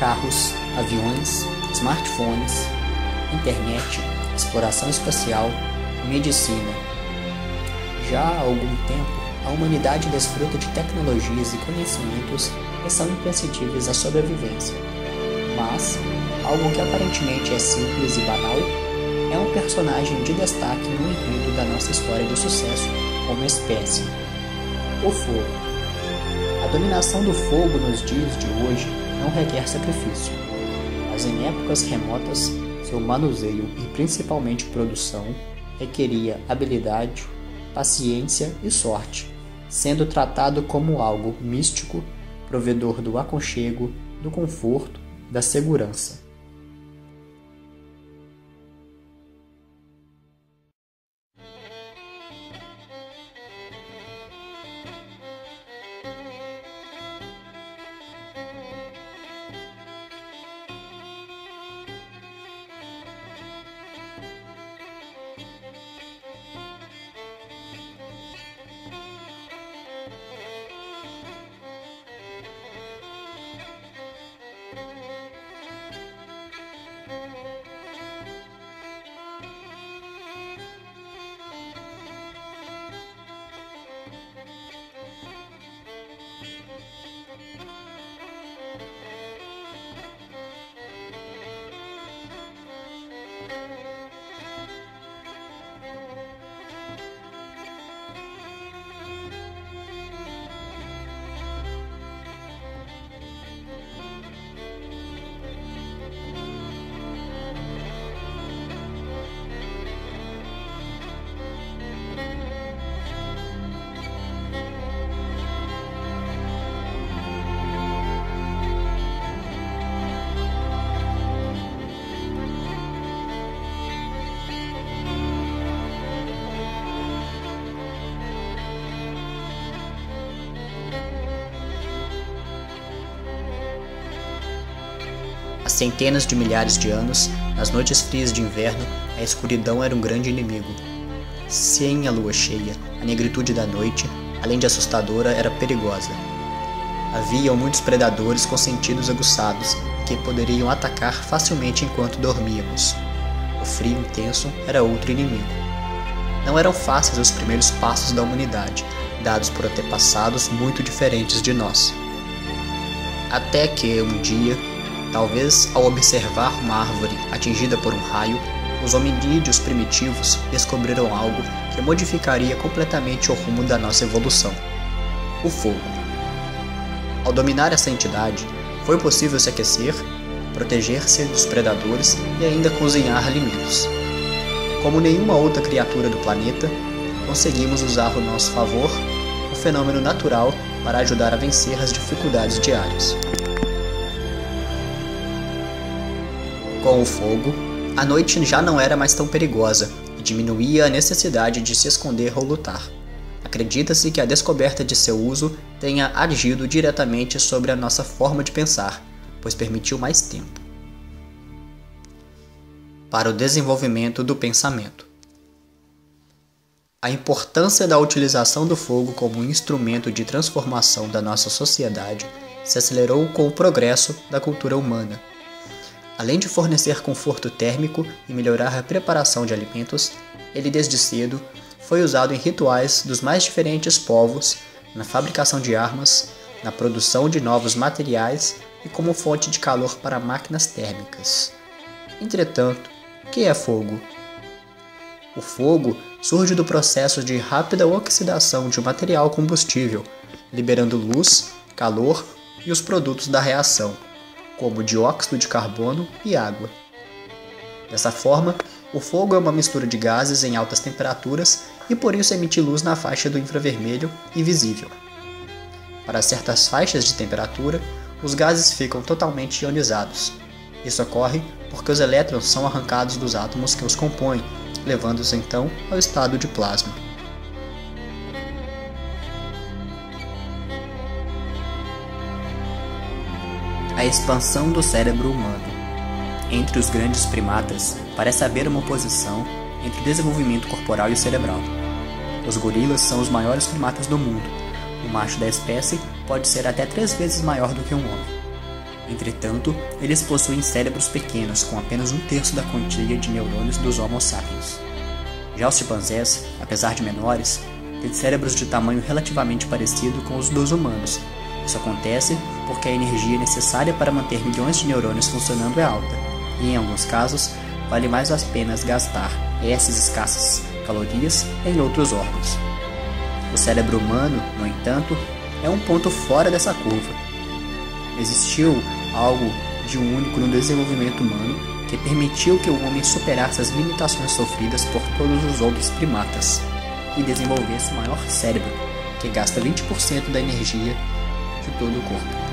carros, aviões, smartphones, internet, exploração espacial e medicina. Já há algum tempo, a humanidade desfruta de tecnologias e conhecimentos que são imprescindíveis à sobrevivência. Mas, algo que aparentemente é simples e banal, é um personagem de destaque no enredo da nossa história de sucesso como espécie: o fogo. A dominação do fogo nos dias de hoje não requer sacrifício, mas em épocas remotas, seu manuseio e principalmente produção requeria habilidade, paciência e sorte, sendo tratado como algo místico, provedor do aconchego, do conforto, da segurança. Há centenas de milhares de anos, nas noites frias de inverno, a escuridão era um grande inimigo. Sem a lua cheia, a negritude da noite, além de assustadora, era perigosa. Haviam muitos predadores com sentidos aguçados, que poderiam atacar facilmente enquanto dormíamos. O frio intenso era outro inimigo. Não eram fáceis os primeiros passos da humanidade, dados por antepassados muito diferentes de nós. Até que, um dia, talvez ao observar uma árvore atingida por um raio, os hominídeos primitivos descobriram algo que modificaria completamente o rumo da nossa evolução: o fogo. Ao dominar essa entidade, foi possível se aquecer, proteger-se dos predadores e ainda cozinhar alimentos. Como nenhuma outra criatura do planeta, conseguimos usar ao nosso favor um fenômeno natural para ajudar a vencer as dificuldades diárias. Com o fogo, a noite já não era mais tão perigosa e diminuía a necessidade de se esconder ou lutar. Acredita-se que a descoberta de seu uso tenha agido diretamente sobre a nossa forma de pensar, pois permitiu mais tempo para o desenvolvimento do pensamento. A importância da utilização do fogo como instrumento de transformação da nossa sociedade se acelerou com o progresso da cultura humana. Além de fornecer conforto térmico e melhorar a preparação de alimentos, ele desde cedo foi usado em rituais dos mais diferentes povos, na fabricação de armas, na produção de novos materiais e como fonte de calor para máquinas térmicas. Entretanto, o que é fogo? O fogo surge do processo de rápida oxidação de um material combustível, liberando luz, calor e os produtos da reação, como dióxido de carbono e água. Dessa forma, o fogo é uma mistura de gases em altas temperaturas e por isso emite luz na faixa do infravermelho e visível. Para certas faixas de temperatura, os gases ficam totalmente ionizados. Isso ocorre porque os elétrons são arrancados dos átomos que os compõem, levando-os então ao estado de plasma. A expansão do cérebro humano. Entre os grandes primatas, parece haver uma oposição entre o desenvolvimento corporal e o cerebral. Os gorilas são os maiores primatas do mundo. O macho da espécie pode ser até 3 vezes maior do que um homem. Entretanto, eles possuem cérebros pequenos com apenas 1/3 da quantia de neurônios dos Homo sapiens. Já os chimpanzés, apesar de menores, têm cérebros de tamanho relativamente parecido com os dos humanos. Isso acontece porque a energia necessária para manter milhões de neurônios funcionando é alta, e em alguns casos, vale mais a pena gastar essas escassas calorias em outros órgãos. O cérebro humano, no entanto, é um ponto fora dessa curva. Existiu algo de único no desenvolvimento humano que permitiu que o homem superasse as limitações sofridas por todos os outros primatas e desenvolvesse o maior cérebro, que gasta 20% da energia de todo o corpo.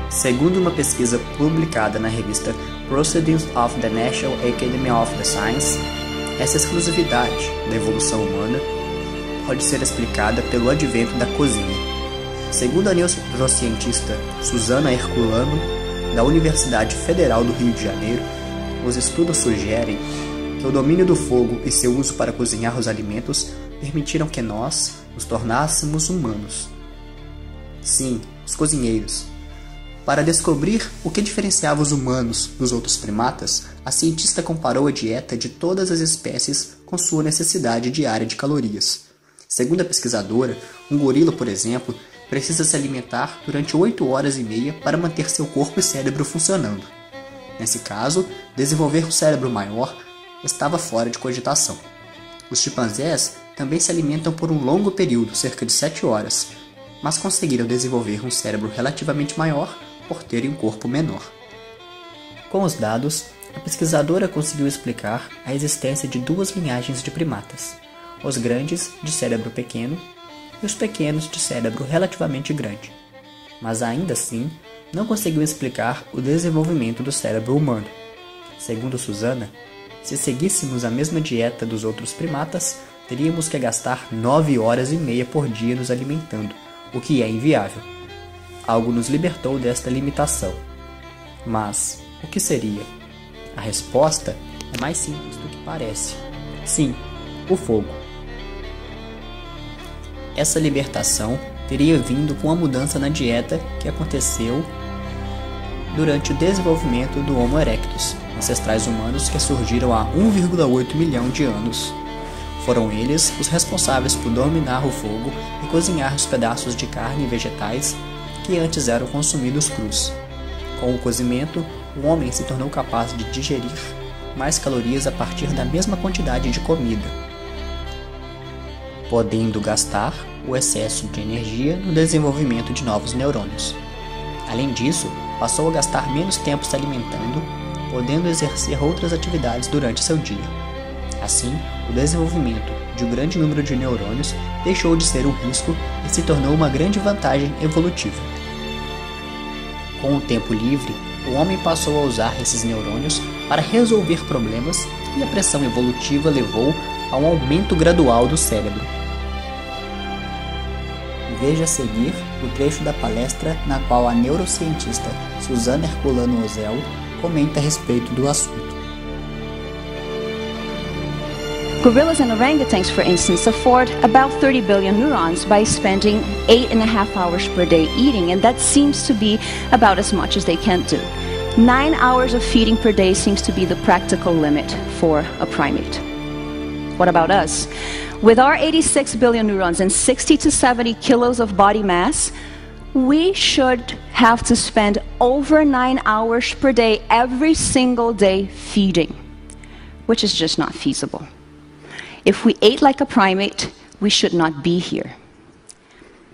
Segundo uma pesquisa publicada na revista Proceedings of the National Academy of the Sciences, essa exclusividade da evolução humana pode ser explicada pelo advento da cozinha. Segundo a neurocientista Susana Herculano, da Universidade Federal do Rio de Janeiro, os estudos sugerem que o domínio do fogo e seu uso para cozinhar os alimentos permitiram que nós nos tornássemos humanos. Sim, os cozinheiros. Para descobrir o que diferenciava os humanos dos outros primatas, a cientista comparou a dieta de todas as espécies com sua necessidade diária de calorias. Segundo a pesquisadora, um gorila, por exemplo, precisa se alimentar durante 8 horas e meia para manter seu corpo e cérebro funcionando. Nesse caso, desenvolver um cérebro maior estava fora de cogitação. Os chimpanzés também se alimentam por um longo período, cerca de 7 horas, mas conseguiram desenvolver um cérebro relativamente maior por terem um corpo menor. Com os dados, a pesquisadora conseguiu explicar a existência de 2 linhagens de primatas: os grandes, de cérebro pequeno, e os pequenos, de cérebro relativamente grande. Mas ainda assim, não conseguiu explicar o desenvolvimento do cérebro humano. Segundo Susana, se seguíssemos a mesma dieta dos outros primatas, teríamos que gastar 9 horas e meia por dia nos alimentando, o que é inviável. Algo nos libertou desta limitação. Mas, o que seria? A resposta é mais simples do que parece. Sim, o fogo. Essa libertação teria vindo com a mudança na dieta que aconteceu durante o desenvolvimento do Homo erectus, ancestrais humanos que surgiram há 1,8 milhão de anos. Foram eles os responsáveis por dominar o fogo e cozinhar os pedaços de carne e vegetais que antes eram consumidos crus. Com o cozimento, o homem se tornou capaz de digerir mais calorias a partir da mesma quantidade de comida, podendo gastar o excesso de energia no desenvolvimento de novos neurônios. Além disso, passou a gastar menos tempo se alimentando, podendo exercer outras atividades durante seu dia. Assim, o desenvolvimento de um grande número de neurônios deixou de ser um risco e se tornou uma grande vantagem evolutiva. Com o tempo livre, o homem passou a usar esses neurônios para resolver problemas e a pressão evolutiva levou a um aumento gradual do cérebro. Veja a seguir o trecho da palestra na qual a neurocientista Susana Herculano Ozel comenta a respeito do assunto. Gorillas and orangutans, for instance, afford about 30 billion neurons by spending 8.5 hours per day eating, and that seems to be about as much as they can do. 9 hours of feeding per day seems to be the practical limit for a primate. What about us? With our 86 billion neurons and 60 to 70 kilos of body mass, we should have to spend over 9 hours per day every single day feeding, which is just not feasible. If we ate like a primate, we should not be here.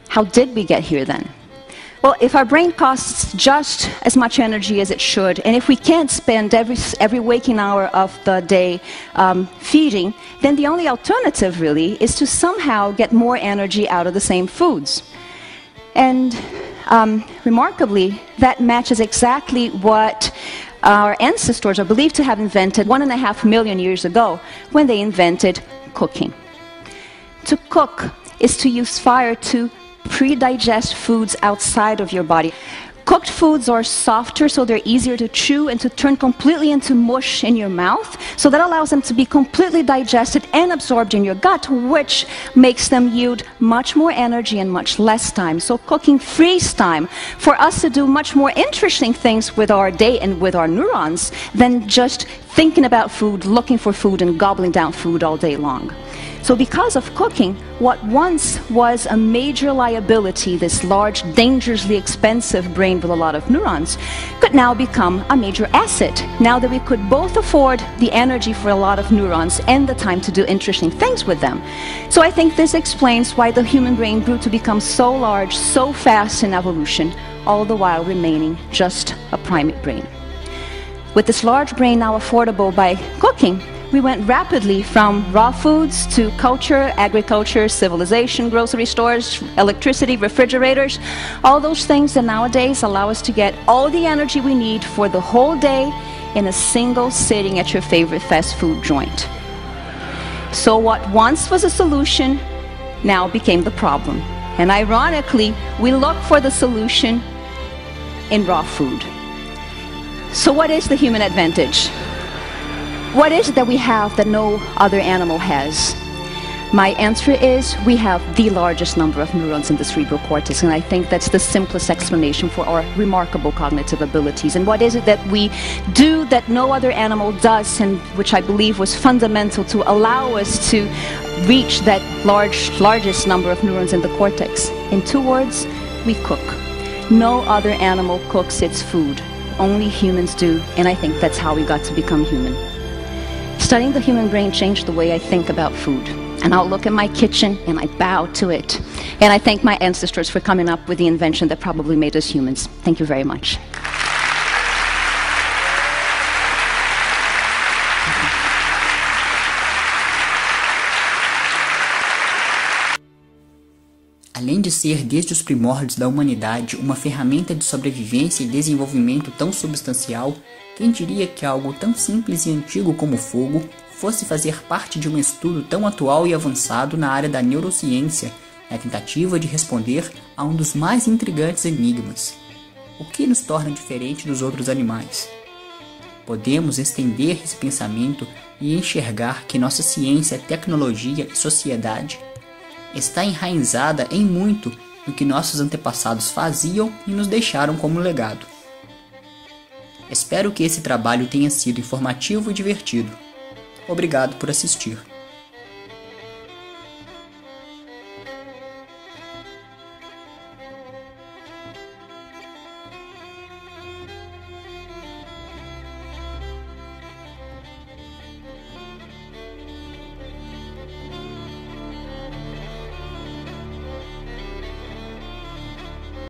How did we get here then? Well, if our brain costs just as much energy as it should, and if we can't spend every waking hour of the day feeding, then the only alternative really is to somehow get more energy out of the same foods. And remarkably, that matches exactly what our ancestors are believed to have invented 1.5 million years ago when they invented cooking. To cook is to use fire to pre-digest foods outside of your body. Cooked foods are softer, so they're easier to chew and to turn completely into mush in your mouth. So that allows them to be completely digested and absorbed in your gut, which makes them yield much more energy and much less time. So cooking frees time for us to do much more interesting things with our day and with our neurons than just thinking about food, looking for food, and gobbling down food all day long. So because of cooking, what once was a major liability, this large, dangerously expensive brain with a lot of neurons, could now become a major asset, now that we could both afford the energy for a lot of neurons and the time to do interesting things with them. So I think this explains why the human brain grew to become so large, so fast in evolution, all the while remaining just a primate brain. With this large brain now affordable by cooking, we went rapidly from raw foods to culture, agriculture, civilization, grocery stores, electricity, refrigerators, all those things that nowadays allow us to get all the energy we need for the whole day in a single sitting at your favorite fast food joint. So what once was a solution now became the problem. And ironically, we look for the solution in raw food. So what is the human advantage? What is it that we have that no other animal has? My answer is we have the largest number of neurons in the cerebral cortex, and I think that's the simplest explanation for our remarkable cognitive abilities. And what is it that we do that no other animal does, and which I believe was fundamental to allow us to reach that largest number of neurons in the cortex? In 2 words, we cook. No other animal cooks its food. Only humans do, and I think that's how we got to become human. Studying the human brain changed the way I think about food. And I'll look at my kitchen and I bow to it. And I thank my ancestors for coming up with the invention that probably made us humans. Thank you very much. Além de ser, desde os primórdios da humanidade, uma ferramenta de sobrevivência e desenvolvimento tão substancial, quem diria que algo tão simples e antigo como o fogo fosse fazer parte de um estudo tão atual e avançado na área da neurociência, na tentativa de responder a um dos mais intrigantes enigmas: o que nos torna diferente dos outros animais? Podemos estender esse pensamento e enxergar que nossa ciência, tecnologia e sociedade está enraizada em muito do que nossos antepassados faziam e nos deixaram como legado. Espero que esse trabalho tenha sido informativo e divertido. Obrigado por assistir.